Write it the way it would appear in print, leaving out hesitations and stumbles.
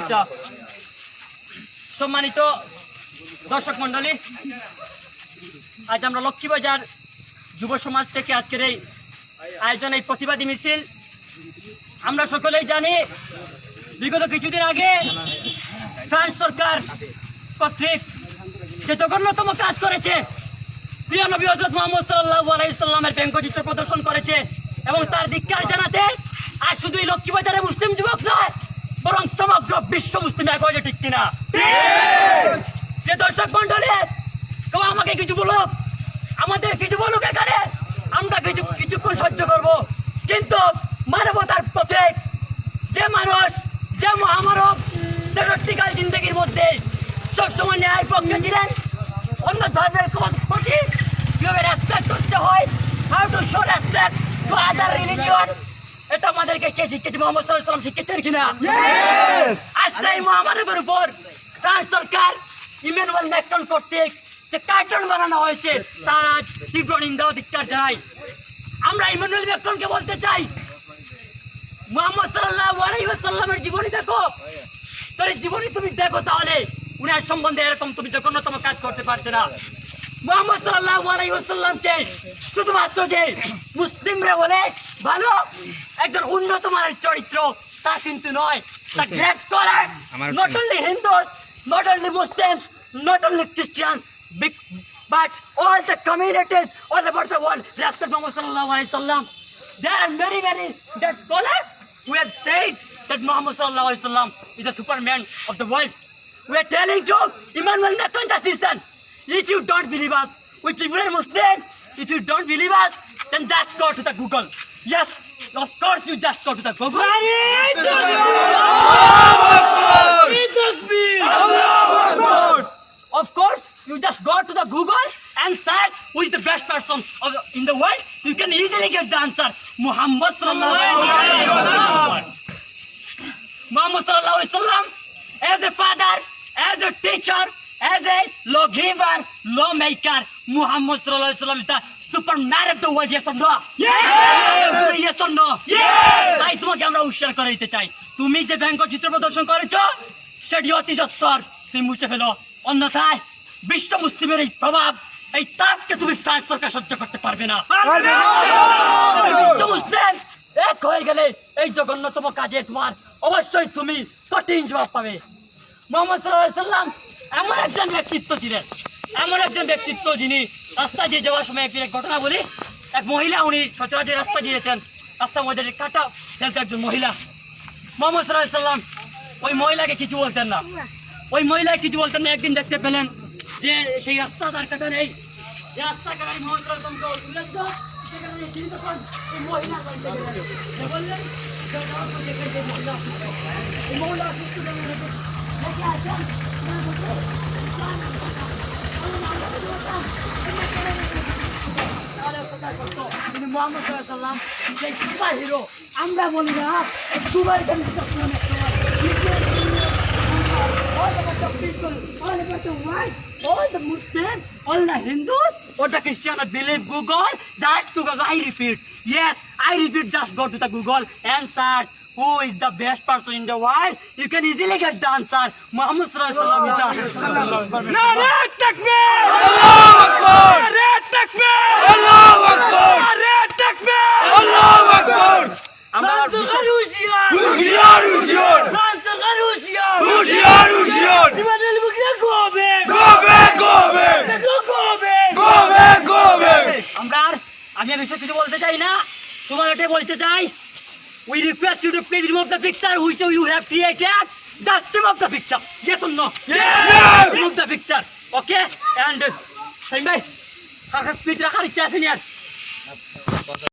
আচ্ছা, সম্মানিত দর্শক মন্ডলী, আজ আমরা লক্ষ্মীবাজার যুব সমাজ থেকে আজকের এই আয়োজন, এই প্রতিবাদী মিছিল। আমরা সকলেই জানি বিগত কিছুদিন আগে ফ্রান্স সরকার কর্তৃক যে জঘন্যতম কাজ করেছে, প্রিয় নবী হযরত মুহাম্মদ সাল্লাল্লাহু আলাইহি সাল্লামের ব্যঙ্গচিত্র প্রদর্শন করেছে এবং তার ধিক্কার জানাতে আর শুধুই লক্ষ্মীবাজারে মুসলিম যুবক নয়, বরং সমগ্র বিশ্ব মুসলিম এক হয়েছে, ঠিক কিনা? যে দর্শক মন্ডলী, কেউ আমাকে কিছু বলুক, আমাদের কিছু বলুক, এখানে আমরা কিছুক্ষণ সহ্য করব, কিন্তু মানবতার পথে যে মানুষ, যে মহামানব 63 জিন্দগির মধ্যে সবসময় ন্যায় পক্ষে ছিলেন, অন্য ধর্মের প্রতি কিভাবে রেসপেক্ট করতে হয়, how to show respect to other religion, এটা আমাদেরকে কে শিখেছে? মুহাম্মদ সাল্লাল্লাহু আলাইহি ওয়াসাল্লাম শিখেছেন কিনা? আর সেই মহামানবের উপর ফ্রান্স সরকার ইমানুয়েল ম্যাক্রন কর্তৃক যে কার্টুন বানানো হয়েছে, তার আজ তীব্র নিন্দা ও ধিক্কার জানাই। আমরা ইমানুয়েল ম্যাক্রনকে বলতে চাই, মুহাম্মদ সাল্লাল্লাহু আলাইহি ওয়াসাল্লামের জীবনী দেখো, তোর জীবনী তুমি দেখো, তাহলে উনার সম্বন্ধে এরকম তুমি জঘন্যতম কাজ করতে পারতে না। মুহাম্মদ সাল্লাল্লাহু আলাইহি ওয়াসাল্লামকে শুধুমাত্র যে মুসলিমরা বলে ভালো একজন উন্নত মানের চরিত্র, তা কিন্তু নয়। The great scholars, not only Hindus, not only Muslims, not only Christians, but all the communities all over the world respect Muhammad sallallahu alaihi wasallam. There are many great scholars who have said that Muhammad sallallahu alaihi wasallam is the Superman of the world. We are telling to Emmanuel Macron, just listen. If you don't believe us, we people are Muslim. If you don't believe us, then just go to the Google. Yes, of course you just go to the Google. Of course, you just go to the Google and search who is the best person in the world. You can easily get the answer. Muhammad sallallahu alaihi wasallam. Muhammad sallallahu alaihi wasallam, as a father, as a teacher, as a lawgiver, lawmaker, Muhammad sallallahu alaihi wasallam is the Superman of the world. Yes or no? Yes or no? তাই তোমাকে আমরা উৎসাহ করে দিতে চাই, তুমি যে ব্যঙ্গচিত্র প্রদর্শন করেছো সেটি অতি সত্বর তুমি মুছে ফেলো, অন্যথায় বিশ্ব মুসলিমের এই প্রভাব, এই তাপকে তুমি ফ্রান্স সরকার সহ্য করতে পারবে না। বিশ্ব মুসলিম এক হয়ে গেলে এই জঘন্যতম কাজে তোমার অবশ্যই তুমি কঠিন জবাব পাবে। মুহাম্মদ সাল্লাল্লাহু আলাইহি ওয়াসাল্লাম এমন একজন ব্যক্তিত্ব ছিলেন, এমন একজন ব্যক্তিত্ব যিনি রাস্তা দিয়ে যাওয়ার সময় একদিন এক ঘটনা বলি, এক মহিলা, উনি সচরাচর রাস্তা দিয়েছেন, রাস্তার মধ্যে কাটা ফেলতে একজন মহিলা। মুহাম্মদ সাল্লাল্লাহু আলাইহি ওয়াসাল্লাম ওই মহিলাকে কিছু বলতেন না, ওই মহিলাকে কিছু বলতেন না। একদিন দেখতে পেলেন যে সেই রাস্তা তার কাটা নেই, যে রাস্তা কাটা মুহাম্মদ সাল্লাল্লাহু আলাইহি ওয়াসাল্লাম সেখানে তিনি তখন এই মহিলা বললেন, মুহাম্মদ সাল্লাল্লাহু আলাইহি ওয়াসাল্লাম সেই সুপার হিরো। আমরা বলি না super all the Muslims, all the Hindus, or the Christians believe Google, just Google. I repeat, yes, I repeat, just go to the Google and search who is the best person in the world. You can easily get the answer. Muhammad sallallahu alaihi wasallam. Nare takbir! Allahu akbar! Nare takbir! Allahu akbar! Nare takbir! Allahu akbar! আমরা হুশিয়ার আমি আর বেশি কিছু বলতে চাই না, তোমার ওটাই বলতে চাই, we request you to please remove the picture which you have created. Just remove the picture. Yes or no? Yes! Remove the picture. Okay? And Saim bhai, কাকা স্পিচ রাখার ইচ্ছা আছে নি আর?